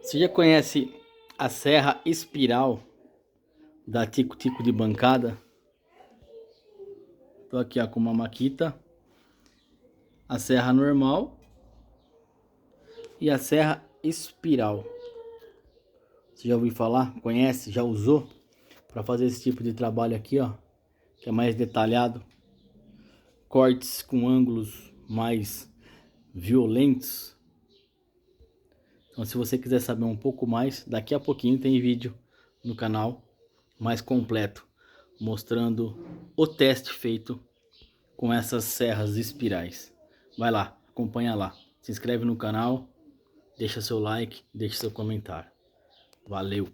Você já conhece a serra espiral da Tico Tico de bancada? Tô aqui ó, com uma Makita, a serra normal e a serra espiral. Você já ouviu falar? Conhece? Já usou? Para fazer esse tipo de trabalho aqui, ó, que é mais detalhado, cortes com ângulos mais violentos. Então, se você quiser saber um pouco mais, daqui a pouquinho tem vídeo no canal mais completo, mostrando o teste feito com essas serras espirais. Vai lá, acompanha lá. Se inscreve no canal, deixa seu like, deixa seu comentário. Valeu!